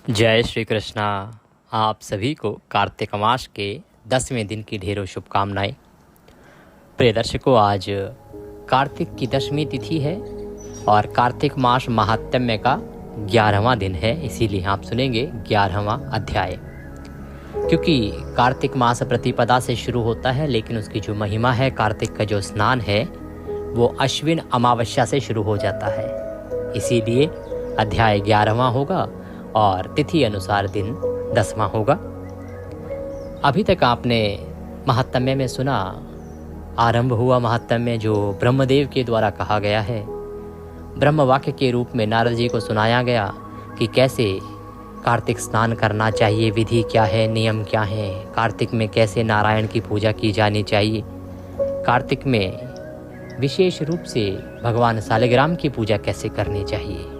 जय श्री कृष्णा। आप सभी को कार्तिक मास के 10वें दिन की ढेरों शुभकामनाएं। प्रिय दर्शकों, आज कार्तिक की 10वीं तिथि है और कार्तिक मास महात्म्य का 11वां दिन है। इसीलिए आप सुनेंगे 11वां अध्याय। क्योंकि कार्तिक मास प्रतिपदा से शुरू होता है, लेकिन उसकी जो महिमा है, कार्तिक का जो स्नान है, वो अश्विन अमावस्या से शुरू हो जाता है। इसीलिए अध्याय 11वां होगा और तिथि अनुसार दिन 10वां होगा। अभी तक आपने महात्म्य में सुना, आरंभ हुआ महात्म्य जो ब्रह्मदेव के द्वारा कहा गया है। ब्रह्म वाक्य के रूप में नारद जी को सुनाया गया कि कैसे कार्तिक स्नान करना चाहिए, विधि क्या है, नियम क्या है, कार्तिक में कैसे नारायण की पूजा की जानी चाहिए, कार्तिक में विशेष रूप से भगवान शालिग्राम की पूजा कैसे करनी चाहिए।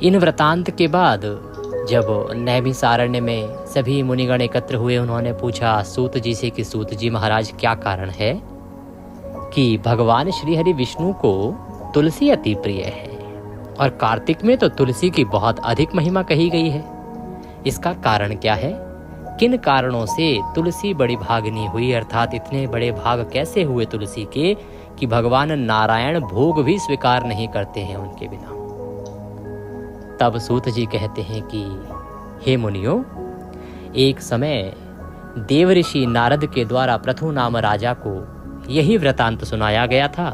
इन वृतांत के बाद जब नैमिषारण्य में सभी मुनिगण एकत्र हुए, उन्होंने पूछा सूत जी से कि सूत जी महाराज, क्या कारण है कि भगवान श्री हरि विष्णु को तुलसी अति प्रिय है और कार्तिक में तो तुलसी की बहुत अधिक महिमा कही गई है। इसका कारण क्या है? किन कारणों से तुलसी बड़ी भागनी हुई, अर्थात इतने बड़े भाग कैसे हुए तुलसी के कि भगवान नारायण भोग भी स्वीकार नहीं करते हैं उनके बिना। तब सूत जी कहते हैं कि हे मुनियों, एक समय देव ऋषि नारद के द्वारा पृथु नाम राजा को यही वृतांत सुनाया गया था,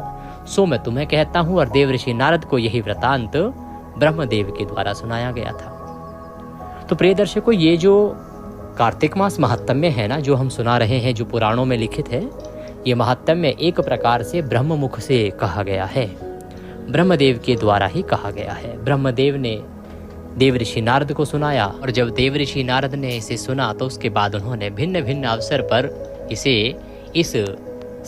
सो मैं तुम्हें कहता हूँ। और देव ऋषि नारद को यही वृतांत ब्रह्मदेव के द्वारा सुनाया गया था। तो प्रिय दर्शकों, ये जो कार्तिक मास महात्म्य है ना, जो हम सुना रहे हैं, जो पुराणों में लिखित है, ये महात्म्य एक प्रकार से ब्रह्म मुख से कहा गया है, ब्रह्मदेव के द्वारा ही कहा गया है। ब्रह्मदेव ने देव ऋषि नारद को सुनाया और जब देव ऋषि नारद ने इसे सुना तो उसके बाद उन्होंने भिन्न भिन्न अवसर पर इसे इस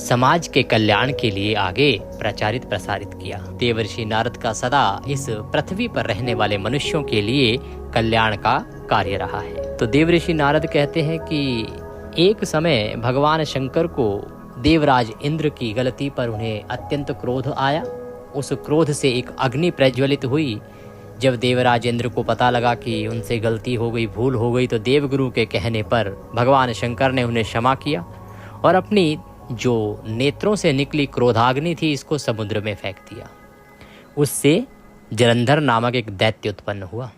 समाज के कल्याण के लिए आगे प्रचारित प्रसारित किया। देव ऋषि नारद का सदा इस पृथ्वी पर रहने वाले मनुष्यों के लिए कल्याण का कार्य रहा है। तो देव ऋषि नारद कहते हैं कि एक समय भगवान शंकर को देवराज इंद्र की गलती पर उन्हें अत्यंत क्रोध आया। उस क्रोध से एक अग्नि प्रज्वलित हुई। जब देवराज इंद्र को पता लगा कि उनसे गलती हो गई, भूल हो गई, तो देवगुरु के कहने पर भगवान शंकर ने उन्हें क्षमा किया और अपनी जो नेत्रों से निकली क्रोधाग्नि थी, इसको समुद्र में फेंक दिया। उससे जलंधर नामक एक दैत्य उत्पन्न हुआ।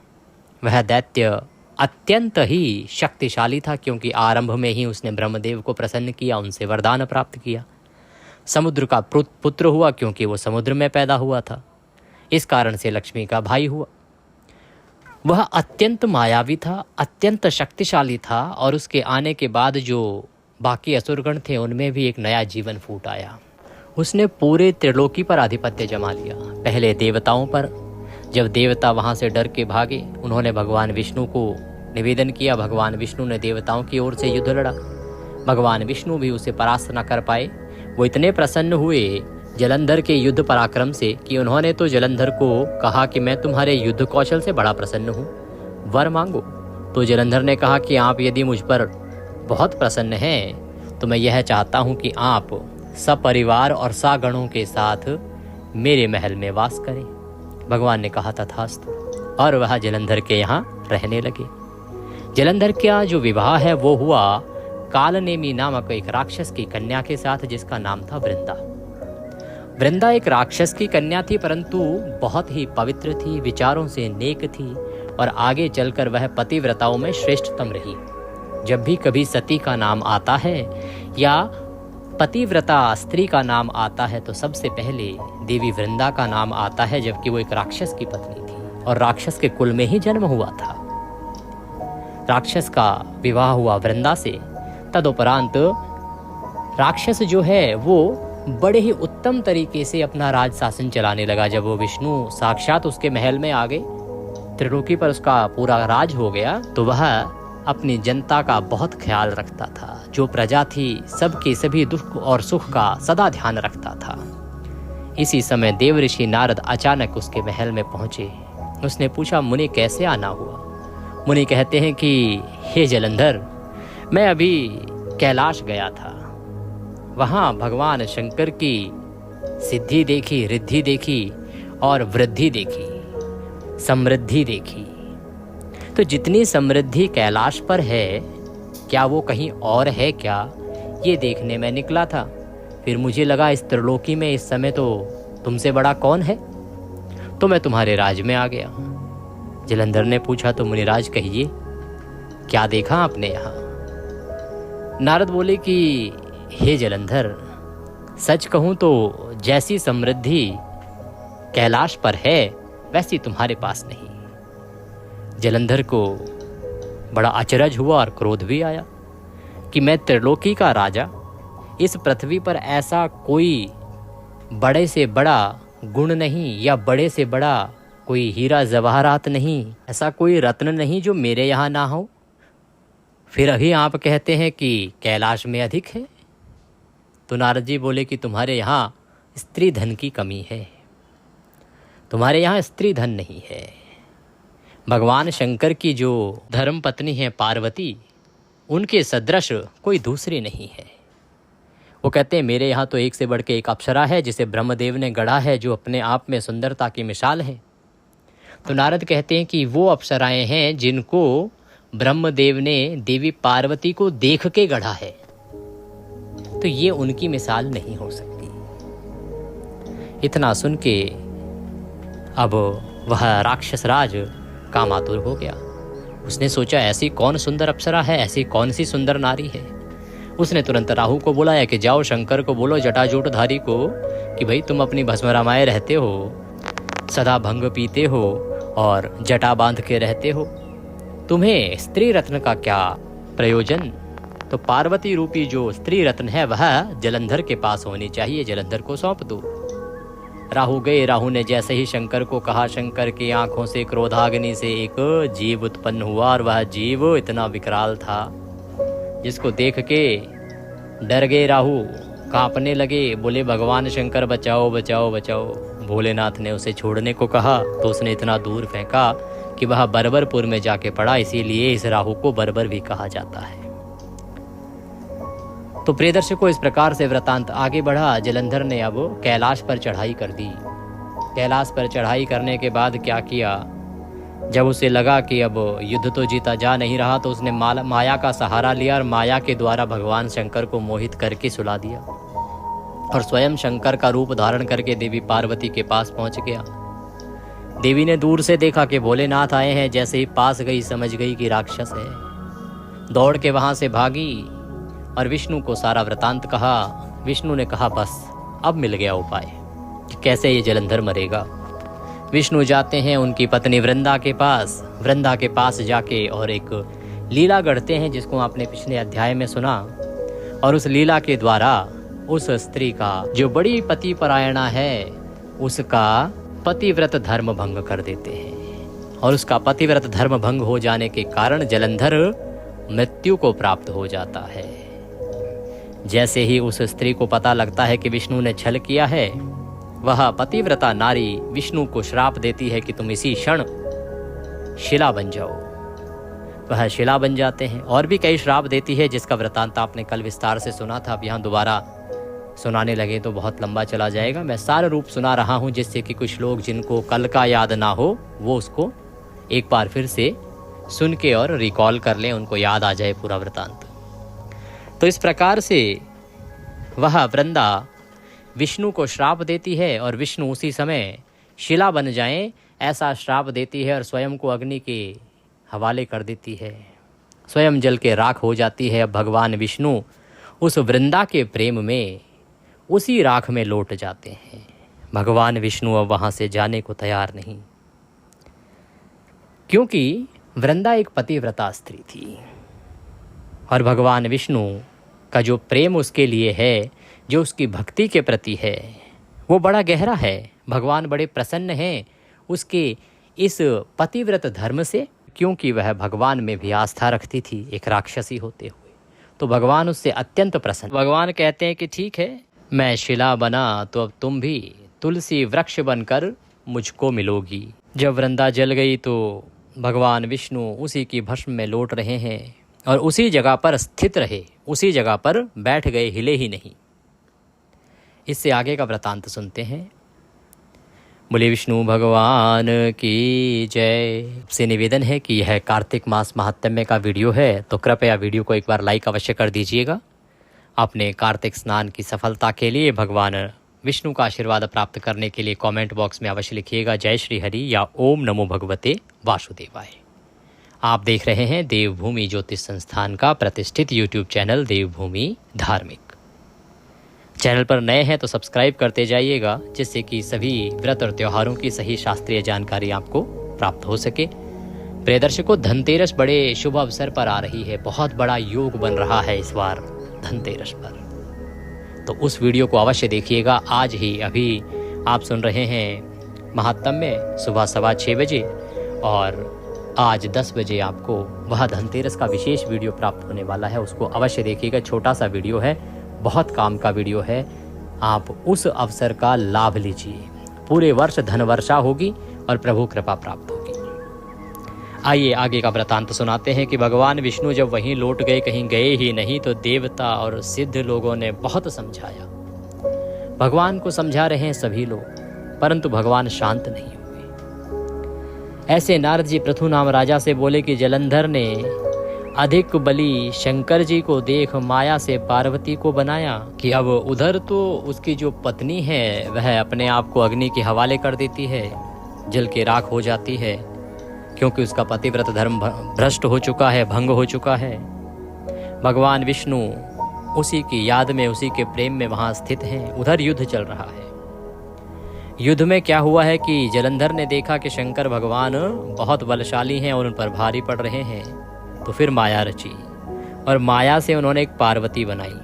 वह दैत्य अत्यंत ही शक्तिशाली था, क्योंकि आरंभ में ही उसने ब्रह्मदेव को प्रसन्न किया, उनसे वरदान प्राप्त किया। समुद्र का पुत्र हुआ, क्योंकि वो समुद्र में पैदा हुआ था। इस कारण से लक्ष्मी का भाई हुआ। वह अत्यंत मायावी था, अत्यंत शक्तिशाली था और उसके आने के बाद जो बाकी असुरगण थे, उनमें भी एक नया जीवन फूट आया। उसने पूरे त्रिलोकी पर आधिपत्य जमा लिया। पहले देवताओं पर, जब देवता वहां से डर के भागे, उन्होंने भगवान विष्णु को निवेदन किया। भगवान विष्णु ने देवताओं की ओर से युद्ध लड़ा। भगवान विष्णु भी उसे परास्त न कर पाए। वो इतने प्रसन्न हुए जलंधर के युद्ध पराक्रम से कि उन्होंने तो जलंधर को कहा कि मैं तुम्हारे युद्ध कौशल से बड़ा प्रसन्न हूँ, वर मांगो। तो जलंधर ने कहा कि आप यदि मुझ पर बहुत प्रसन्न हैं तो मैं यह चाहता हूँ कि आप सपरिवार और सागणों के साथ मेरे महल में वास करें। भगवान ने कहा तथास्तु, और वह जलंधर के यहाँ रहने लगे। जलंधर का जो विवाह है वो हुआ कालनेमी नामक एक राक्षस की कन्या के साथ, जिसका नाम था वृंदा। वृंदा एक राक्षस की कन्या थी, परंतु बहुत ही पवित्र थी, विचारों से नेक थी और आगे चलकर वह पतिव्रताओं में श्रेष्ठतम रही। जब भी कभी सती का नाम आता है या पतिव्रता स्त्री का नाम आता है तो सबसे पहले देवी वृंदा का नाम आता है, जबकि वो एक राक्षस की पत्नी थी और राक्षस के कुल में ही जन्म हुआ था। राक्षस का विवाह हुआ वृंदा से। तदुपरांत राक्षस जो है वो बड़े ही उत्तम तरीके से अपना राज शासन चलाने लगा। जब वो विष्णु साक्षात उसके महल में आ गए, त्रिलोकी पर उसका पूरा राज हो गया, तो वह अपनी जनता का बहुत ख्याल रखता था। जो प्रजा थी, सबके सभी दुख और सुख का सदा ध्यान रखता था। इसी समय देव ऋषि नारद अचानक उसके महल में पहुंचे। उसने पूछा, मुनि कैसे आना हुआ? मुनि कहते हैं कि हे जलंधर, मैं अभी कैलाश गया था, वहाँ भगवान शंकर की सिद्धि देखी, रिद्धि देखी और वृद्धि देखी, समृद्धि देखी। तो जितनी समृद्धि कैलाश पर है, क्या वो कहीं और है क्या, ये देखने में निकला था। फिर मुझे लगा इस त्रिलोकी में इस समय तो तुमसे बड़ा कौन है, तो मैं तुम्हारे राज में आ गया। जलंधर ने पूछा, तो मुनिराज कहिए, क्या देखा आपने यहाँ? नारद बोले कि हे जलंधर, सच कहूँ तो जैसी समृद्धि कैलाश पर है वैसी तुम्हारे पास नहीं। जलंधर को बड़ा अचरज हुआ और क्रोध भी आया कि मैं त्रिलोकी का राजा, इस पृथ्वी पर ऐसा कोई बड़े से बड़ा गुण नहीं या बड़े से बड़ा कोई हीरा जवाहरात नहीं, ऐसा कोई रत्न नहीं जो मेरे यहाँ ना हो। फिर अभी आप कहते हैं कि कैलाश में अधिक है। तो नारद जी बोले कि तुम्हारे यहाँ स्त्री धन की कमी है, तुम्हारे यहाँ स्त्री धन नहीं है। भगवान शंकर की जो धर्म पत्नी है पार्वती, उनके सदृश कोई दूसरी नहीं है। वो कहते हैं मेरे यहाँ तो एक से बढ़ के एक अप्सरा है जिसे ब्रह्मदेव ने गढ़ा है, जो अपने आप में सुंदरता की मिसाल है। तो नारद कहते हैं कि वो अप्सराएं हैं जिनको ब्रह्मदेव ने देवी पार्वती को देख के गढ़ा है, तो ये उनकी मिसाल नहीं हो सकती। इतना सुन के अब वह राक्षस राज कामातुर हो गया। उसने सोचा ऐसी कौन सुंदर अप्सरा है, ऐसी कौन सी सुंदर नारी है। उसने तुरंत राहु को बुलाया कि जाओ शंकर को बोलो जटाजूटधारी को कि भाई तुम अपनी भस्म रमाए रहते हो, सदा भंग पीते हो और जटा बांध के रहते हो, तुम्हें स्त्री रत्न का क्या प्रयोजन। तो पार्वती रूपी जो स्त्री रत्न है वह जलंधर के पास होनी चाहिए, जलंधर को सौंप दो। राहु गए। राहु ने जैसे ही शंकर को कहा, शंकर की आंखों से क्रोधाग्नि से एक जीव उत्पन्न हुआ और वह जीव इतना विकराल था जिसको देख के डर गए राहु, कांपने लगे। बोले भगवान शंकर बचाओ बचाओ बचाओ। भोलेनाथ ने उसे छोड़ने को कहा तो उसने इतना दूर फेंका कि वह बर्बरपुर में जाके पड़ा, इसीलिए इस राहु को बर्बर भी कहा जाता है। तो प्रियदर्शकों, इस प्रकार से वृतांत आगे बढ़ा। जलंधर ने अब कैलाश पर चढ़ाई कर दी। कैलाश पर चढ़ाई करने के बाद क्या किया, जब उसे लगा कि अब युद्ध तो जीता जा नहीं रहा, तो उसने माया का सहारा लिया और माया के द्वारा भगवान शंकर को मोहित करके सुला दिया और स्वयं शंकर का रूप धारण करके देवी पार्वती के पास पहुंच गया। देवी ने दूर से देखा कि भोलेनाथ आए हैं। जैसे ही पास गई समझ गई कि राक्षस है, दौड़ के वहां से भागी और विष्णु को सारा वृतांत कहा। विष्णु ने कहा बस अब मिल गया उपाय कि कैसे ये जलंधर मरेगा। विष्णु जाते हैं उनकी पत्नी वृंदा के पास। वृंदा के पास जाके और एक लीला गढ़ते हैं जिसको आपने पिछले अध्याय में सुना, और उस लीला के द्वारा उस स्त्री का जो बड़ी पतिपरायणा है उसका पतिव्रत धर्म भंग कर देते हैं, और उसका पतिव्रत धर्म भंग हो जाने के कारण जलंधर मृत्यु को प्राप्त हो जाता है। जैसे ही उस स्त्री को पता लगता है कि विष्णु ने छल किया है, वह पतिव्रता नारी विष्णु को श्राप देती है कि तुम इसी क्षण शिला बन जाओ। वह शिला बन जाते हैं। और भी कई श्राप देती है जिसका वृतांत आपने कल विस्तार से सुना था। अब यहाँ दोबारा सुनाने लगे तो बहुत लंबा चला जाएगा। मैं सारा रूप सुना रहा हूँ जिससे कि कुछ लोग जिनको कल का याद ना हो वो उसको एक बार फिर से सुन के और रिकॉल कर लें, उनको याद आ जाए पूरा वृतांत। तो इस प्रकार से वह वृंदा विष्णु को श्राप देती है और विष्णु उसी समय शिला बन जाएं ऐसा श्राप देती है और स्वयं को अग्नि के हवाले कर देती है। स्वयं जल के राख हो जाती है। अब भगवान विष्णु उस वृंदा के प्रेम में उसी राख में लौट जाते हैं। भगवान विष्णु अब वहाँ से जाने को तैयार नहीं, क्योंकि वृंदा एक पतिव्रता स्त्री थी और भगवान विष्णु का जो प्रेम उसके लिए है, जो उसकी भक्ति के प्रति है, वो बड़ा गहरा है। भगवान बड़े प्रसन्न हैं उसके इस पतिव्रत धर्म से, क्योंकि वह भगवान में भी आस्था रखती थी एक राक्षसी होते हुए। तो भगवान उससे अत्यंत प्रसन्न। भगवान कहते हैं कि ठीक है, मैं शिला बना तो अब तुम भी तुलसी वृक्ष बनकर मुझको मिलोगी। जब वृंदा जल गई तो भगवान विष्णु उसी की भस्म में लौट रहे हैं और उसी जगह पर स्थित रहे, उसी जगह पर बैठ गए, हिले ही नहीं। इससे आगे का वृतांत सुनते हैं। बोले विष्णु भगवान की जय। से निवेदन है कि यह कार्तिक मास महात्म्य का वीडियो है, तो कृपया वीडियो को एक बार लाइक अवश्य कर दीजिएगा। अपने कार्तिक स्नान की सफलता के लिए भगवान विष्णु का आशीर्वाद प्राप्त करने के लिए कमेंट बॉक्स में अवश्य लिखिएगा जय श्री हरि या ओम नमो भगवते वासुदेवाय। आप देख रहे हैं देवभूमि ज्योतिष संस्थान का प्रतिष्ठित यूट्यूब चैनल देवभूमि धार्मिक। चैनल पर नए हैं तो सब्सक्राइब करते जाइएगा, जिससे कि सभी व्रत और त्योहारों की सही शास्त्रीय जानकारी आपको प्राप्त हो सके। प्रिय दर्शकों, धनतेरस बड़े शुभ अवसर पर आ रही है। बहुत बड़ा योग बन रहा है इस बार धनतेरस पर, तो उस वीडियो को अवश्य देखिएगा। आज ही अभी आप सुन रहे हैं महात्म्य सुबह 6:15 बजे, और आज 10 बजे आपको वह धनतेरस का विशेष वीडियो प्राप्त होने वाला है। उसको अवश्य देखिएगा। छोटा सा वीडियो है, बहुत काम का वीडियो है। आप उस अवसर का लाभ लीजिए। पूरे वर्ष धन वर्षा होगी और प्रभु कृपा प्राप्त होगी। आइए आगे का वृतांत सुनाते हैं कि भगवान विष्णु जब वहीं लौट गए, कहीं गए ही नहीं, तो देवता और सिद्ध लोगों ने बहुत समझाया। भगवान को समझा रहे हैं सभी लोग, परंतु भगवान शांत नहीं हुए। ऐसे नारद जी पृथु नाम राजा से बोले कि जलंधर ने अधिक बली शंकर जी को देख माया से पार्वती को बनाया कि अब उधर तो उसकी जो पत्नी है वह अपने आप को अग्नि के हवाले कर देती है, जल के राख हो जाती है, क्योंकि उसका पतिव्रत धर्म भ्रष्ट हो चुका है, भंग हो चुका है। भगवान विष्णु उसी की याद में, उसी के प्रेम में वहां स्थित हैं। उधर युद्ध चल रहा है। युद्ध में क्या हुआ है कि जलंधर ने देखा कि शंकर भगवान बहुत बलशाली हैं और उन पर भारी पड़ रहे हैं, तो फिर माया रची और माया से उन्होंने एक पार्वती बनाई।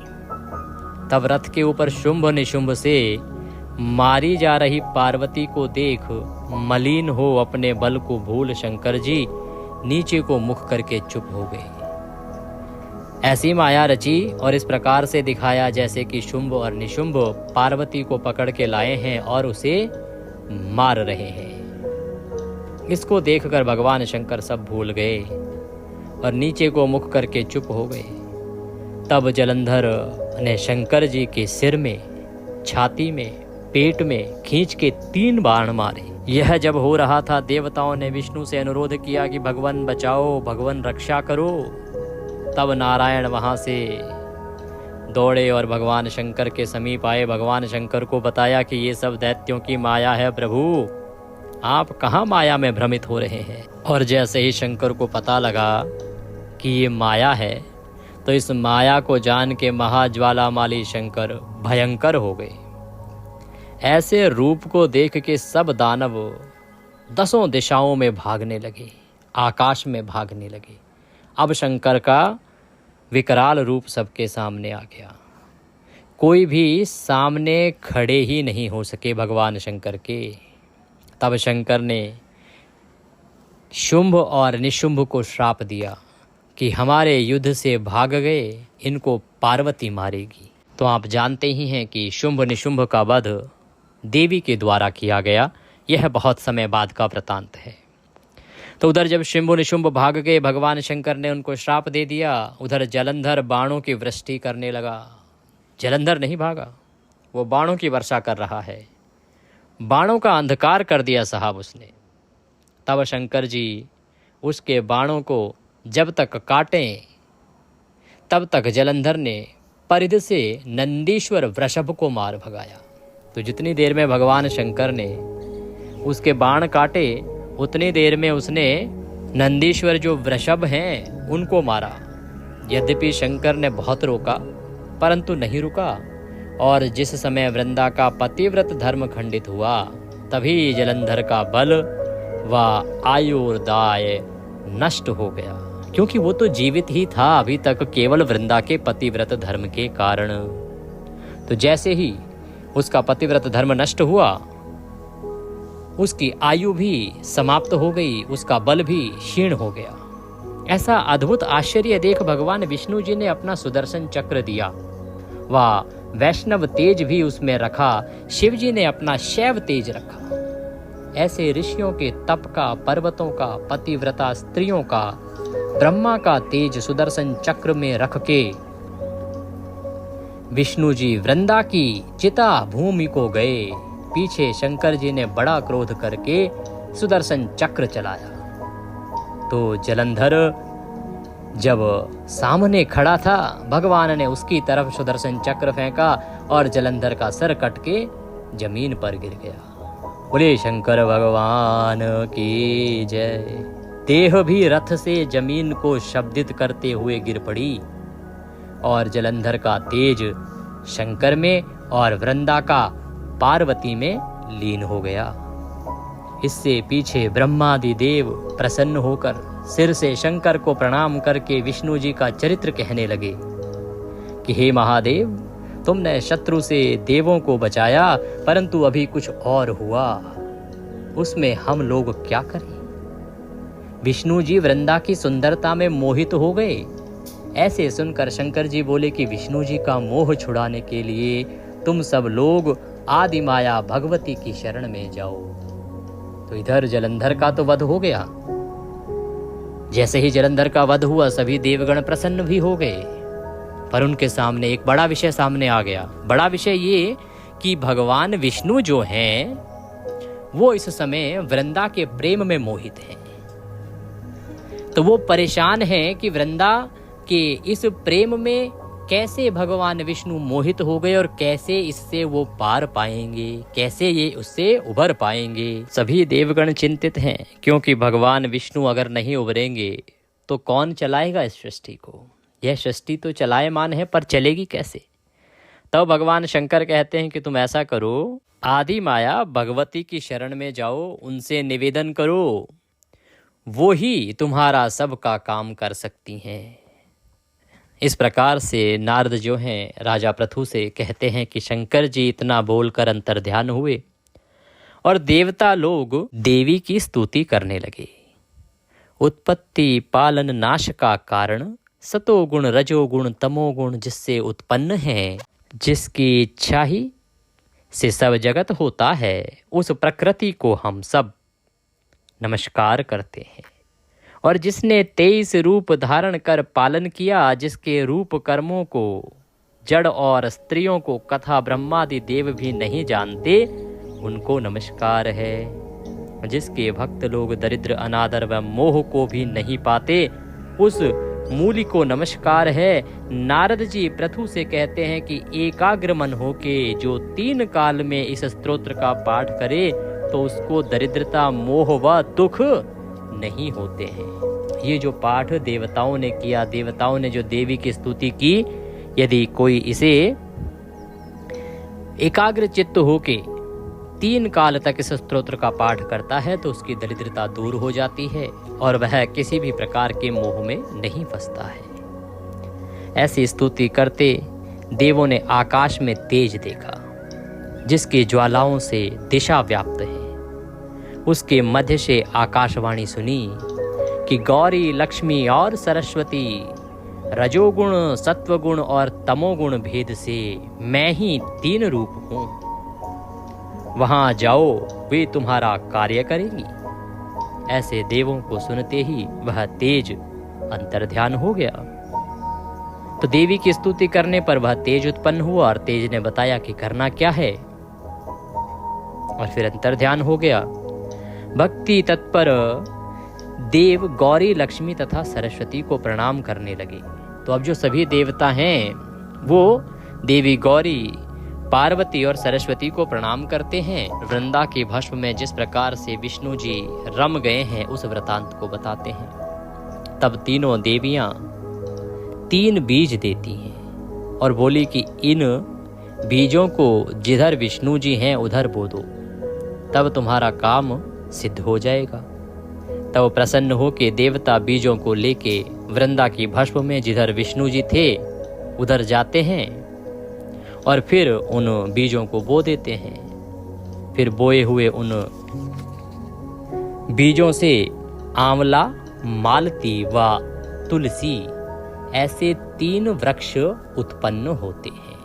तब रथ के ऊपर शुंभ निशुंभ से मारी जा रही पार्वती को देख मलिन हो अपने बल को भूल शंकर जी नीचे को मुख करके चुप हो गए। ऐसी माया रची और इस प्रकार से दिखाया जैसे कि शुंभ और निशुंभ पार्वती को पकड़ के लाए हैं और उसे मार रहे हैं। इसको देखकर भगवान शंकर सब भूल गए और नीचे को मुख करके चुप हो गए। तब जलंधर ने शंकर जी के सिर में, छाती में, पेट में खींच के 3 बाण मारे। यह जब हो रहा था, देवताओं ने विष्णु से अनुरोध किया कि भगवान बचाओ, भगवान रक्षा करो। तब नारायण वहां से दौड़े और भगवान शंकर के समीप आए। भगवान शंकर को बताया कि ये सब दैत्यों की माया है प्रभु, आप कहाँ माया में भ्रमित हो रहे हैं। और जैसे ही शंकर को पता लगा कि ये माया है, तो इस माया को जान के महाज्वालामाली शंकर भयंकर हो गए। ऐसे रूप को देख के सब दानव 10 दिशाओं में भागने लगे, आकाश में भागने लगे। अब शंकर का विकराल रूप सबके सामने आ गया। कोई भी सामने खड़े ही नहीं हो सके भगवान शंकर के। तब शंकर ने शुंभ और निशुंभ को श्राप दिया कि हमारे युद्ध से भाग गए, इनको पार्वती मारेगी। तो आप जानते ही हैं कि शुंभ निशुंभ का वध देवी के द्वारा किया गया। यह बहुत समय बाद का वृतांत है। तो उधर जब शुंभ निशुंभ भाग गए, भगवान शंकर ने उनको श्राप दे दिया। उधर जलंधर बाणों की वृष्टि करने लगा। जलंधर नहीं भागा, वो बाणों की वर्षा कर रहा है। बाणों का अंधकार कर दिया साहब उसने। तब शंकर जी उसके बाणों को जब तक काटें, तब तक जलंधर ने परिध से नंदीश्वर वृषभ को मार भगाया। तो जितनी देर में भगवान शंकर ने उसके बाण काटे, उतनी देर में उसने नंदीश्वर जो वृषभ हैं उनको मारा। यद्यपि शंकर ने बहुत रोका, परंतु नहीं रुका। और जिस समय वृंदा का पतिव्रत धर्म खंडित हुआ, तभी जलंधर का बल व आयुर्दाय नष्ट हो गया, क्योंकि वो तो जीवित ही था अभी तक केवल वृंदा के पतिव्रत धर्म के कारण। तो जैसे ही उसका पतिव्रत धर्म नष्ट हुआ, उसकी आयु भी समाप्त हो गई, उसका बल भी क्षीण हो गया। ऐसा अद्भुत आश्चर्य देख भगवान विष्णु जी ने अपना सुदर्शन चक्र दिया व वैष्णव तेज भी उसमें रखा। शिव जी ने अपना शैव तेज रखा। ऐसे ऋषियों के तप का, पर्वतों का, पतिव्रता स्त्रियों का, ब्रह्मा का तेज सुदर्शन चक्र में रख के विष्णु जी वृंदा की चिता भूमि को गए पीछे शंकर जी ने बड़ा क्रोध करके सुदर्शन चक्र चलाया। तो जलंधर जब सामने खड़ा था, भगवान ने उसकी तरफ सुदर्शन चक्र फेंका और जलंधर का सर कट के जमीन पर गिर गया। बोले शंकर भगवान की जय। देह भी रथ से जमीन को शब्दित करते हुए गिर पड़ी और जलंधर का तेज शंकर में और वृंदा का पार्वती में लीन हो गया। इससे पीछे ब्रह्मादि देव प्रसन्न होकर सिर से शंकर को प्रणाम करके विष्णु जी का चरित्र कहने लगे कि हे महादेव, तुमने शत्रु से देवों को बचाया, परंतु अभी कुछ और हुआ, उसमें हम लोग क्या करें। विष्णु जी वृंदा की सुंदरता में मोहित हो गए। ऐसे सुनकर शंकर जी बोले कि विष्णु जी का मोह छुड़ाने के लिए तुम सब लोग आदि माया भगवती की शरण में जाओ। तो इधर जलंधर का तो वध हो गया। जैसे ही जलंधर का वध हुआ, सभी देवगण प्रसन्न भी हो गए, पर उनके सामने एक बड़ा विषय सामने आ गया। बड़ा विषय ये कि भगवान विष्णु जो हैं वो इस समय वृंदा के प्रेम में मोहित हैं। तो वो परेशान हैं कि वृंदा के इस प्रेम में कैसे भगवान विष्णु मोहित हो गए और कैसे इससे वो पार पाएंगे, कैसे ये उससे उभर पाएंगे। सभी देवगण चिंतित हैं, क्योंकि भगवान विष्णु अगर नहीं उभरेंगे तो कौन चलाएगा इस सृष्टि को। यह सृष्टि तो चलायमान है, पर चलेगी कैसे। तब भगवान शंकर कहते हैं कि तुम ऐसा करो, आदि माया भगवती की शरण में जाओ, उनसे निवेदन करो, वो ही तुम्हारा सबका काम कर सकती हैं। इस प्रकार से नारद जो हैं राजा पृथु से कहते हैं कि शंकर जी इतना बोलकर अंतर्ध्यान हुए और देवता लोग देवी की स्तुति करने लगे। उत्पत्ति पालन नाश का कारण सतोगुण रजोगुण तमोगुण जिससे उत्पन्न है, जिसकी इच्छा ही से सब जगत होता है, उस प्रकृति को हम सब नमस्कार करते हैं। और जिसने 23 रूप धारण कर पालन किया, जिसके रूप कर्मों को जड़ और स्त्रियों को कथा ब्रह्मादि देव भी नहीं जानते, उनको नमस्कार है। जिसके भक्त लोग दरिद्र अनादर व मोह को भी नहीं पाते, उस मूली को नमस्कार है। नारद जी पृथु से कहते हैं कि एकाग्र मन होके जो 3 काल में इस स्तोत्र का पाठ करे तो उसको दरिद्रता मोह व दुख नहीं होते हैं। ये जो पाठ देवताओं ने किया, देवताओं ने जो देवी की स्तुति की, यदि कोई इसे एकाग्र चित्त होके 3 काल तक इस स्तोत्र का पाठ करता है तो उसकी दरिद्रता दूर हो जाती है और वह किसी भी प्रकार के मोह में नहीं फंसता है। ऐसी स्तुति करते देवों ने आकाश में तेज देखा, जिसकी ज्वालाओं से दिशा व्याप्त है। उसके मध्य से आकाशवाणी सुनी कि गौरी लक्ष्मी और सरस्वती रजोगुण सत्वगुण और तमोगुण भेद से मैं ही 3 रूप हूँ। वहां जाओ, वे तुम्हारा कार्य करेंगी। ऐसे देवों को सुनते ही वह तेज अंतर्ध्यान हो गया। तो देवी की स्तुति करने पर वह तेज उत्पन्न हुआ और तेज ने बताया कि करना क्या है, और फिर अंतर्ध्यान हो गया। भक्ति तत्पर देव गौरी लक्ष्मी तथा सरस्वती को प्रणाम करने लगे। तो अब जो सभी देवता हैं वो देवी गौरी, पार्वती और सरस्वती को प्रणाम करते हैं। वृंदा के भस्म में जिस प्रकार से विष्णु जी रम गए हैं उस वृतांत को बताते हैं। तब तीनों देवियां 3 बीज देती हैं और बोली कि इन बीजों को जिधर विष्णु जी हैं उधर बो दो, तब तुम्हारा काम सिद्ध हो जाएगा। तब प्रसन्न होके देवता बीजों को लेके वृंदा की भस्म में जिधर विष्णु जी थे उधर जाते हैं और फिर उन बीजों को बो देते हैं। फिर बोए हुए उन बीजों से आंवला, मालती व तुलसी ऐसे 3 वृक्ष उत्पन्न होते हैं।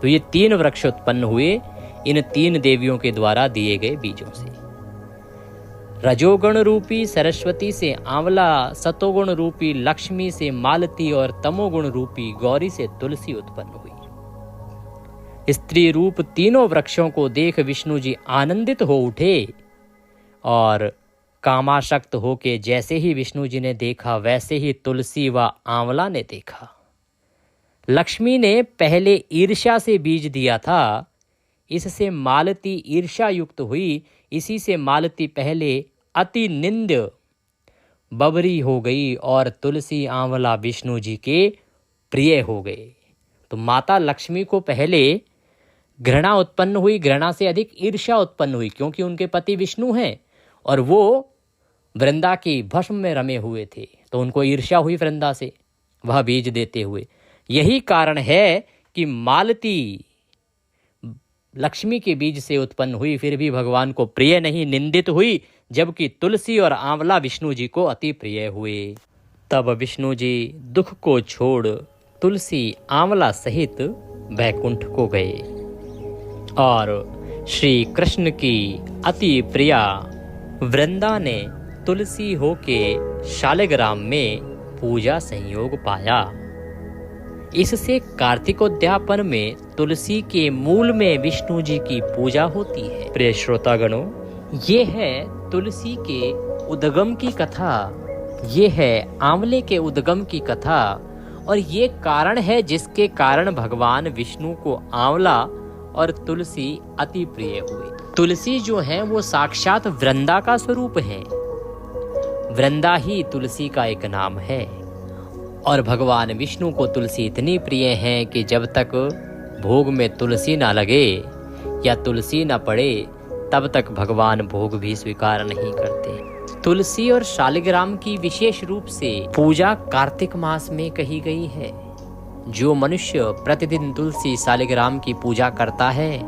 तो ये 3 वृक्ष उत्पन्न हुए इन 3 देवियों के द्वारा दिए गए बीजों से। रजोगुण रूपी सरस्वती से आंवला, सतोगुण रूपी लक्ष्मी से मालती और तमोगुण रूपी गौरी से तुलसी उत्पन्न हुई। स्त्री रूप तीनों वृक्षों को देख विष्णु जी आनंदित हो उठे और कामासक्त होके जैसे ही विष्णु जी ने देखा वैसे ही तुलसी व आंवला ने देखा। लक्ष्मी ने पहले ईर्ष्या से बीज दिया था, इससे मालती ईर्ष्या युक्त हुई, इसी से मालती पहले अति निंद्य बबरी हो गई और तुलसी आंवला विष्णु जी के प्रिय हो गए। तो माता लक्ष्मी को पहले घृणा उत्पन्न हुई, घृणा से अधिक ईर्ष्या उत्पन्न हुई, क्योंकि उनके पति विष्णु हैं और वो वृंदा की भस्म में रमे हुए थे, तो उनको ईर्ष्या हुई वृंदा से वह बीज देते हुए। यही कारण है कि मालती लक्ष्मी के बीज से उत्पन्न हुई, फिर भी भगवान को प्रिय नहीं, निंदित हुई, जबकि तुलसी और आंवला विष्णु जी को अति प्रिय हुए। तब विष्णु जी दुख को छोड़ तुलसी आंवला सहित वैकुंठ को गए और श्री कृष्ण की अति प्रिया वृंदा ने तुलसी होके शालिग्राम में पूजा संयोग पाया। इससे कार्तिकोद्यापन में तुलसी के मूल में विष्णु जी की पूजा होती है। प्रिय श्रोतागणों, ये है तुलसी के उद्गम की कथा, ये है आंवले के उद्गम की कथा, और ये कारण है जिसके कारण भगवान विष्णु को आंवला और तुलसी अति प्रिय हुए। तुलसी जो है वो साक्षात वृंदा का स्वरूप है, वृंदा ही तुलसी का एक नाम है। और भगवान विष्णु को तुलसी इतनी प्रिय है कि जब तक भोग में तुलसी ना लगे या तुलसी ना पड़े तब तक भगवान भोग भी स्वीकार नहीं करते। तुलसी और शालिग्राम की विशेष रूप से पूजा कार्तिक मास में कही गई है। जो मनुष्य प्रतिदिन तुलसी शालिग्राम की पूजा करता है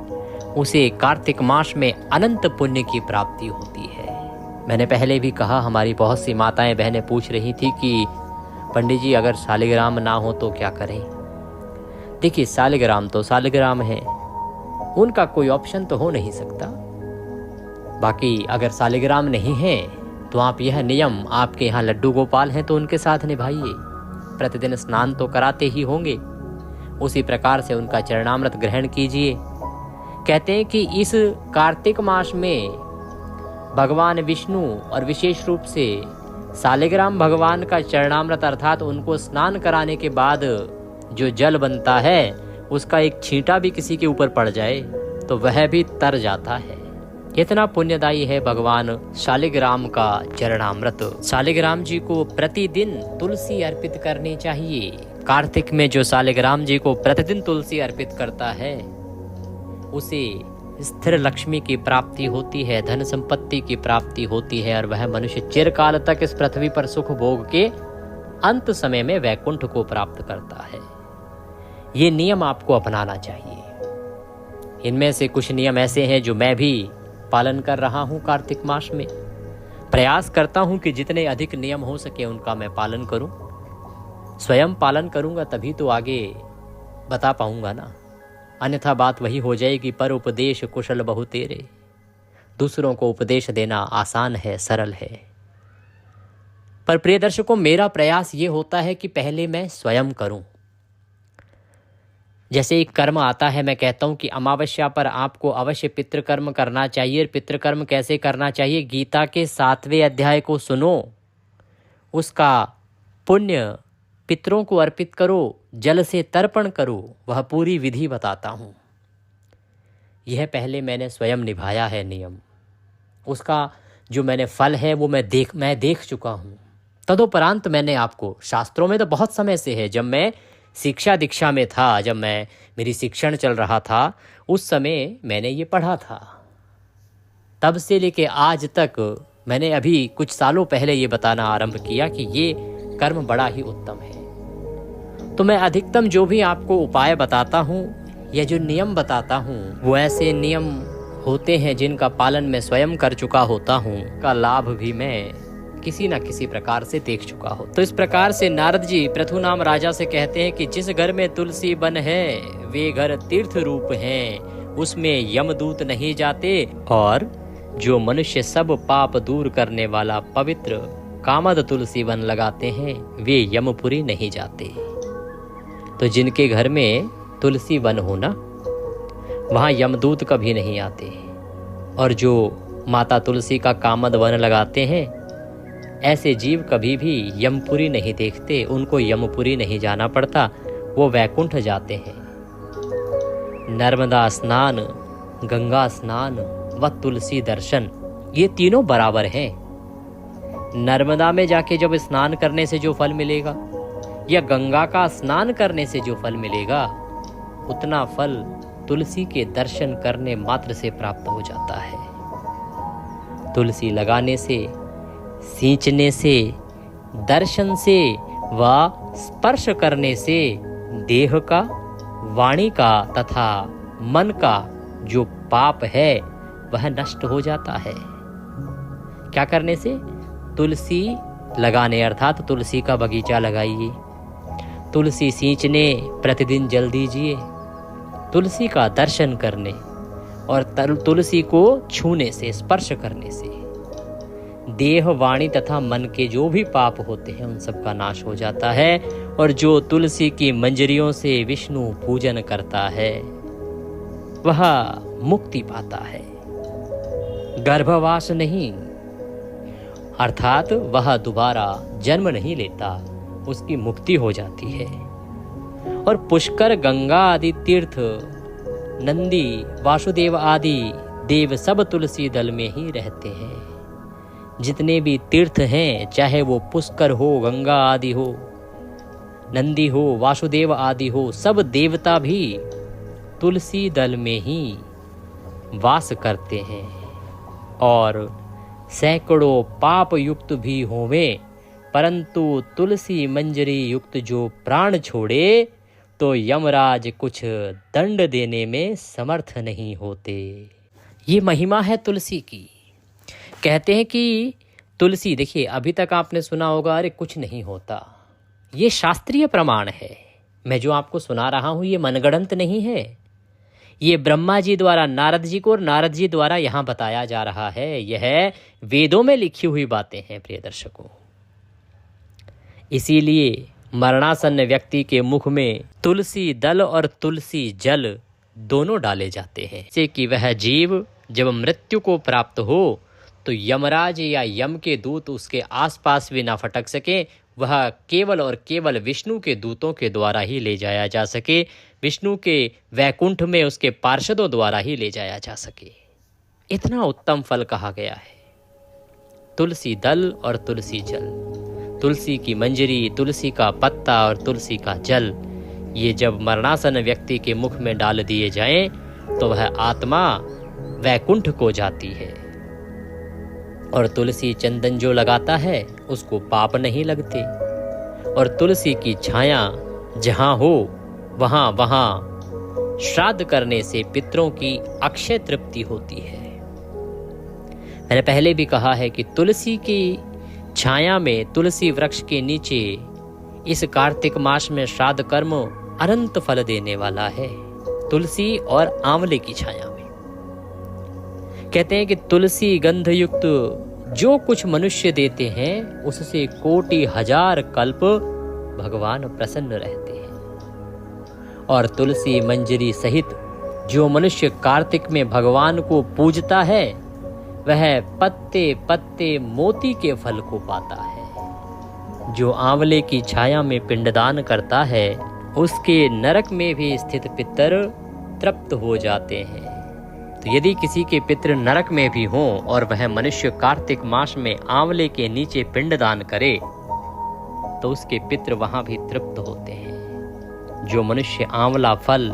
उसे कार्तिक मास में अनंत पुण्य की प्राप्ति होती है। मैंने पहले भी कहा, हमारी बहुत सी माताएं बहनें पूछ रही थी कि पंडित जी अगर शालिग्राम ना हो तो क्या करें। देखिए, शालिग्राम तो शालिग्राम है, उनका कोई ऑप्शन तो हो नहीं सकता। बाकी अगर शालिग्राम नहीं है तो आप यह नियम, आपके यहाँ लड्डू गोपाल हैं तो उनके साथ निभाइए, प्रतिदिन स्नान तो कराते ही होंगे, उसी प्रकार से उनका चरणामृत ग्रहण कीजिए। कहते हैं कि इस कार्तिक मास में भगवान विष्णु और विशेष रूप से शालिग्राम भगवान का चरणामृत अर्थात उनको स्नान कराने के बाद जो जल बनता है उसका एक छींटा भी किसी के ऊपर पड़ जाए तो वह भी तर जाता है। कितना पुण्यदायी है भगवान शालिग्राम का चरणामृत। शालिग्राम जी को प्रतिदिन तुलसी अर्पित करनी चाहिए। कार्तिक में जो शालिग्राम जी को प्रतिदिन तुलसी अर्पित करता है उसे स्थिर लक्ष्मी की प्राप्ति होती है, धन संपत्ति की प्राप्ति होती है और वह मनुष्य चिरकाल तक इस पृथ्वी पर सुख भोग के अंत समय में वैकुंठ को प्राप्त करता है। ये नियम आपको अपनाना चाहिए। इनमें से कुछ नियम ऐसे हैं जो मैं भी पालन कर रहा हूं। कार्तिक मास में प्रयास करता हूं कि जितने अधिक नियम हो सके उनका मैं पालन करूं। स्वयं पालन करूंगा तभी तो आगे बता पाऊंगा ना, अन्यथा बात वही हो जाएगी, पर उपदेश कुशल बहु तेरे। दूसरों को उपदेश देना आसान है, सरल है, पर प्रिय दर्शकों मेरा प्रयास ये होता है कि पहले मैं स्वयं करूं। जैसे एक कर्म आता है, मैं कहता हूं कि अमावस्या पर आपको अवश्य पितृकर्म करना चाहिए। पितृकर्म कैसे करना चाहिए? गीता के 7वें अध्याय को सुनो, उसका पुण्य पितरों को अर्पित करो, जल से तर्पण करो, वह पूरी विधि बताता हूं। यह पहले मैंने स्वयं निभाया है नियम, उसका जो मैंने फल है वो मैं देख चुका हूं। तदुपरांत मैंने आपको, शास्त्रों में तो बहुत समय से है, जब मैं शिक्षा दीक्षा में था, जब मेरी शिक्षण चल रहा था, उस समय मैंने ये पढ़ा था। तब से लेके आज तक मैंने अभी कुछ सालों पहले ये बताना आरंभ किया कि ये कर्म बड़ा ही उत्तम है। तो मैं अधिकतम जो भी आपको उपाय बताता हूँ या जो नियम बताता हूँ वो ऐसे नियम होते हैं जिनका पालन मैं स्वयं कर चुका होता हूँ, का लाभ भी मैं किसी न किसी प्रकार से देख चुका हो। तो इस प्रकार से नारद जी पृथुनाम राजा से कहते हैं कि जिस घर में तुलसी वन है वे घर तीर्थ रूप हैं, उसमें यमदूत नहीं जाते, और जो मनुष्य सब पाप दूर करने वाला पवित्र कामद तुलसी वन लगाते हैं वे यमपुरी नहीं जाते। तो जिनके घर में तुलसी वन हो ना, वहाँ यमदूत कभी नहीं आते। और जो माता तुलसी का कामद वन लगाते हैं, ऐसे जीव कभी भी यमपुरी नहीं देखते, उनको यमपुरी नहीं जाना पड़ता, वो वैकुंठ जाते हैं। नर्मदा स्नान, गंगा स्नान व तुलसी दर्शन, ये तीनों बराबर हैं। नर्मदा में जाके जब स्नान करने से जो फल मिलेगा या गंगा का स्नान करने से जो फल मिलेगा, उतना फल तुलसी के दर्शन करने मात्र से प्राप्त हो जाता है। तुलसी लगाने से, सींचने से, दर्शन से व स्पर्श करने से देह का, वाणी का तथा मन का जो पाप है वह नष्ट हो जाता है। क्या करने से? तुलसी लगाने, अर्थात तुलसी का बगीचा लगाइए, तुलसी सींचने प्रतिदिन जल दीजिए, तुलसी का दर्शन करने और तुलसी को छूने से, स्पर्श करने से देह, वाणी तथा मन के जो भी पाप होते हैं उन सब का नाश हो जाता है। और जो तुलसी की मंजरियों से विष्णु पूजन करता है वह मुक्ति पाता है, गर्भवास नहीं, अर्थात वह दोबारा जन्म नहीं लेता, उसकी मुक्ति हो जाती है। और पुष्कर, गंगा आदि तीर्थ, नंदी, वासुदेव आदि देव सब तुलसी दल में ही रहते हैं। जितने भी तीर्थ हैं, चाहे वो पुष्कर हो, गंगा आदि हो, नंदी हो, वासुदेव आदि हो, सब देवता भी तुलसी दल में ही वास करते हैं। और सैकड़ों पाप युक्त भी होवें, परंतु तुलसी मंजरी युक्त जो प्राण छोड़े तो यमराज कुछ दंड देने में समर्थ नहीं होते। ये महिमा है तुलसी की। कहते हैं कि तुलसी, देखिए अभी तक आपने सुना होगा अरे कुछ नहीं होता, ये शास्त्रीय प्रमाण है। मैं जो आपको सुना रहा हूँ ये मनगढ़ंत नहीं है, ये ब्रह्मा जी द्वारा नारद जी को और नारद जी द्वारा यहाँ बताया जा रहा है। यह वेदों में लिखी हुई बातें हैं प्रिय दर्शकों। इसीलिए मरणासन्न व्यक्ति के मुख में तुलसी दल और तुलसी जल दोनों डाले जाते हैं, जिससे कि वह जीव जब मृत्यु को प्राप्त हो तो यमराज या यम के दूत उसके आसपास भी ना फटक सके, वह केवल और केवल विष्णु के दूतों के द्वारा ही ले जाया जा सके, विष्णु के वैकुंठ में उसके पार्षदों द्वारा ही ले जाया जा सके। इतना उत्तम फल कहा गया है। तुलसी दल और तुलसी जल, तुलसी की मंजरी, तुलसी का पत्ता और तुलसी का जल, ये जब मरणासन्न व्यक्ति के मुख में डाल दिए जाएं तो वह आत्मा वैकुंठ को जाती है। और तुलसी चंदन जो लगाता है उसको पाप नहीं लगते। और तुलसी की छाया जहाँ हो वहाँ वहाँ श्राद्ध करने से पितरों की अक्षय तृप्ति होती है। मैंने पहले भी कहा है कि तुलसी की छाया में, तुलसी वृक्ष के नीचे इस कार्तिक मास में श्राद्ध कर्म अनंत फल देने वाला है। तुलसी और आंवले की छाया में कहते हैं कि तुलसी गंध युक्त जो कुछ मनुष्य देते हैं उससे कोटि हजार कल्प भगवान प्रसन्न रहते हैं। और तुलसी मंजरी सहित जो मनुष्य कार्तिक में भगवान को पूजता है वह पत्ते पत्ते मोती के फल को पाता है। जो आंवले की छाया में पिंडदान करता है उसके नरक में भी स्थित पितर तृप्त हो जाते हैं। तो यदि किसी के पितृ नरक में भी हों और वह मनुष्य कार्तिक मास में आंवले के नीचे पिंडदान करे तो उसके पितृ वहां भी तृप्त होते हैं। जो मनुष्य आंवला फल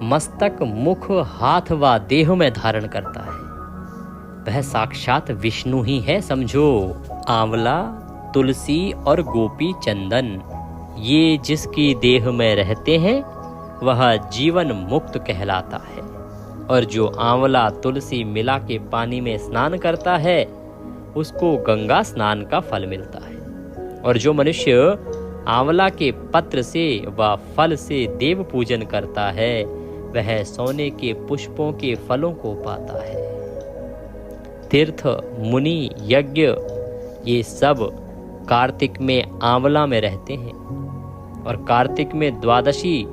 मस्तक, मुख, हाथ व देह में धारण करता है वह साक्षात विष्णु ही है। समझो, आंवला, तुलसी और गोपी चंदन ये जिसकी देह में रहते हैं वह जीवन मुक्त कहलाता है। और जो आंवला तुलसी मिला के पानी में स्नान करता है उसको गंगा स्नान का फल मिलता है। और जो मनुष्य आंवला के पत्र से व फल से देव पूजन करता है वह सोने के पुष्पों के फलों को पाता है। तीर्थ, मुनि, यज्ञ ये सब कार्तिक में आंवला में रहते हैं। और कार्तिक में द्वादशी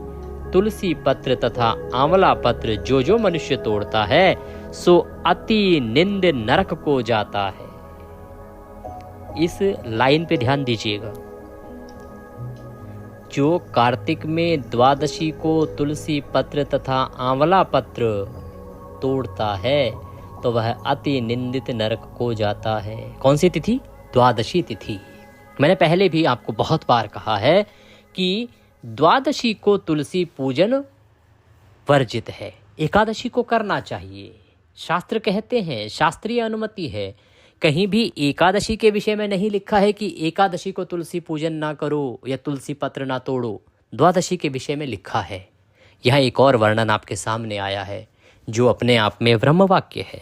तुलसी पत्र तथा आंवला पत्र जो जो मनुष्य तोड़ता है सो अति निंद नरक को जाता है। इस लाइन पे ध्यान दीजिएगा। जो कार्तिक में द्वादशी को तुलसी पत्र तथा आंवला पत्र तोड़ता है तो वह अति निंदित नरक को जाता है। कौन सी तिथि? द्वादशी तिथि। मैंने पहले भी आपको बहुत बार कहा है कि द्वादशी को तुलसी पूजन वर्जित है, एकादशी को करना चाहिए। शास्त्र कहते हैं, शास्त्रीय अनुमति है। कहीं भी एकादशी के विषय में नहीं लिखा है कि एकादशी को तुलसी पूजन ना करो या तुलसी पत्र ना तोड़ो। द्वादशी के विषय में लिखा है। यह एक और वर्णन आपके सामने आया है जो अपने आप में ब्रह्म वाक्य है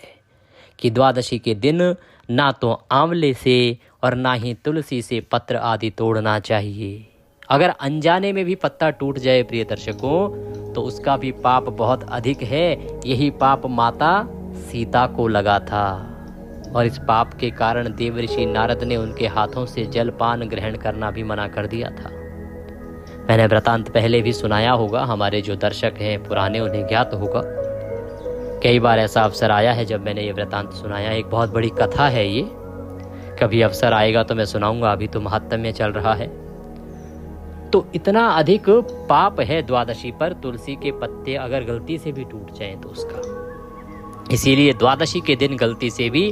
कि द्वादशी के दिन ना तो आंवले से और ना ही तुलसी से पत्र आदि तोड़ना चाहिए। अगर अनजाने में भी पत्ता टूट जाए प्रिय दर्शकों तो उसका भी पाप बहुत अधिक है। यही पाप माता सीता को लगा था और इस पाप के कारण देवर्षि नारद ने उनके हाथों से जलपान ग्रहण करना भी मना कर दिया था। मैंने वृतांत पहले भी सुनाया होगा, हमारे जो दर्शक हैं पुराने उन्हें ज्ञात होगा। कई बार ऐसा अवसर आया है जब मैंने ये वृतांत सुनाया। एक बहुत बड़ी कथा है ये, कभी अवसर आएगा तो मैं सुनाऊंगा, अभी तो महात्म्य चल रहा है। तो इतना अधिक पाप है द्वादशी पर, तुलसी के पत्ते अगर गलती से भी टूट जाएं तो उसका। इसीलिए द्वादशी के दिन गलती से भी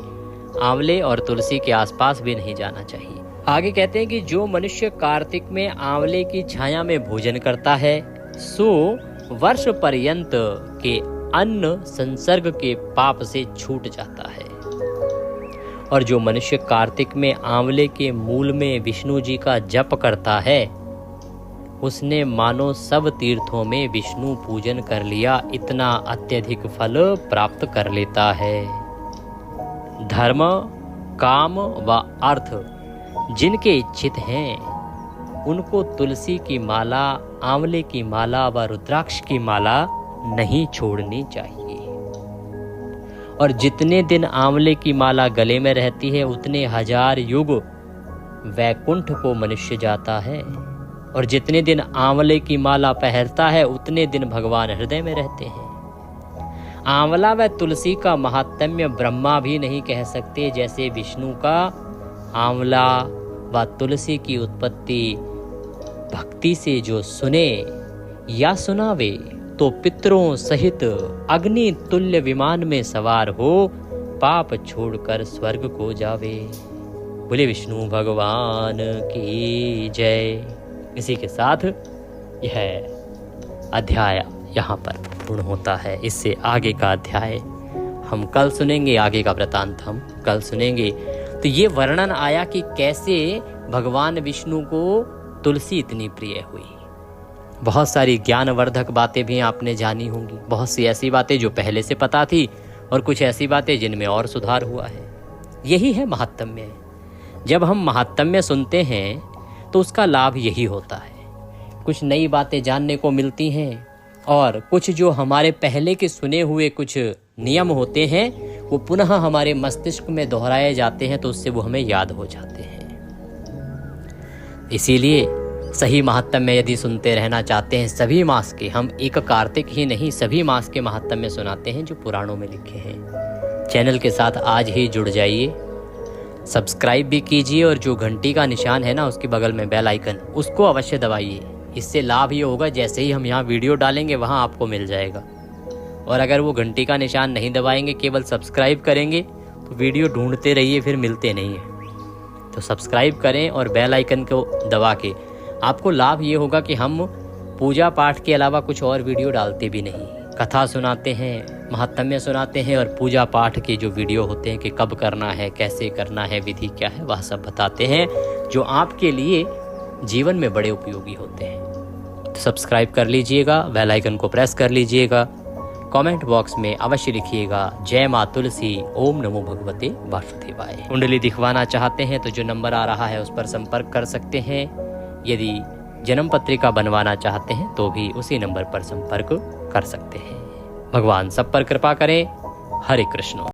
आंवले और तुलसी के आसपास भी नहीं जाना चाहिए। आगे कहते हैं कि जो मनुष्य कार्तिक में आंवले की छाया में भोजन करता है सो वर्ष पर्यंत के अन्न संसर्ग के पाप से छूट जाता है। और जो मनुष्य कार्तिक में आंवले के मूल में विष्णु जी का जप करता है उसने मानो सब तीर्थों में विष्णु पूजन कर लिया, इतना अत्यधिक फल प्राप्त कर लेता है। धर्म, काम व अर्थ जिनके इच्छित हैं उनको तुलसी की माला, आंवले की माला व रुद्राक्ष की माला नहीं छोड़नी चाहिए। और जितने दिन आंवले की माला गले में रहती है उतने 1000 युग वैकुंठ को मनुष्य जाता है। और जितने दिन आंवले की माला पहनता है उतने दिन भगवान हृदय में रहते हैं। आंवला व तुलसी का महात्म्य ब्रह्मा भी नहीं कह सकते, जैसे विष्णु का आंवला व तुलसी की उत्पत्ति भक्ति से जो सुने या सुनावे तो पितरों सहित अग्नि तुल्य विमान में सवार हो पाप छोड़कर स्वर्ग को जावे। बोले विष्णु भगवान की जय। इसी के साथ यह अध्याय यहाँ पर पूर्ण होता है। इससे आगे का अध्याय हम कल सुनेंगे, आगे का वृतांत हम कल सुनेंगे। तो ये वर्णन आया कि कैसे भगवान विष्णु को तुलसी इतनी प्रिय हुई। बहुत सारी ज्ञानवर्धक बातें भी आपने जानी होंगी, बहुत सी ऐसी बातें जो पहले से पता थी और कुछ ऐसी बातें जिनमें और सुधार हुआ है। यही है महात्म्य। जब हम महात्म्य सुनते हैं तो उसका लाभ यही होता है, कुछ नई बातें जानने को मिलती हैं और कुछ जो हमारे पहले के सुने हुए कुछ नियम होते हैं वो पुनः हमारे मस्तिष्क में दोहराए जाते हैं तो उससे वो हमें याद हो जाते हैं। इसीलिए सही महात्म्य यदि सुनते रहना चाहते हैं सभी मास के, हम एक कार्तिक ही नहीं सभी मास के महात्म्य सुनाते हैं जो पुराणों में लिखे हैं। चैनल के साथ आज ही जुड़ जाइए, सब्सक्राइब भी कीजिए और जो घंटी का निशान है ना उसके बगल में बेल आइकन, उसको अवश्य दबाइए। इससे लाभ ये होगा जैसे ही हम यहाँ वीडियो डालेंगे वहाँ आपको मिल जाएगा। और अगर वो घंटी का निशान नहीं दबाएंगे, केवल सब्सक्राइब करेंगे तो वीडियो ढूंढते रहिए, फिर मिलते नहीं हैं। तो सब्सक्राइब करें और बेल आइकन को दबा के आपको लाभ ये होगा कि हम पूजा पाठ के अलावा कुछ और वीडियो डालते भी नहीं। कथा सुनाते हैं, महात्म्य सुनाते हैं और पूजा पाठ के जो वीडियो होते हैं कि कब करना है, कैसे करना है, विधि क्या है, वह सब बताते हैं जो आपके लिए जीवन में बड़े उपयोगी होते हैं। तो सब्सक्राइब कर लीजिएगा, बेल आइकन को प्रेस कर लीजिएगा, कमेंट बॉक्स में अवश्य लिखिएगा जय माँ तुलसी, ओम नमो भगवते वासुदेवाय। कुंडली दिखवाना चाहते हैं तो जो नंबर आ रहा है उस पर संपर्क कर सकते हैं। यदि जन्म पत्रिका बनवाना चाहते हैं तो भी उसी नंबर पर संपर्क कर सकते हैं। भगवान सब पर कृपा करें। हरे कृष्ण।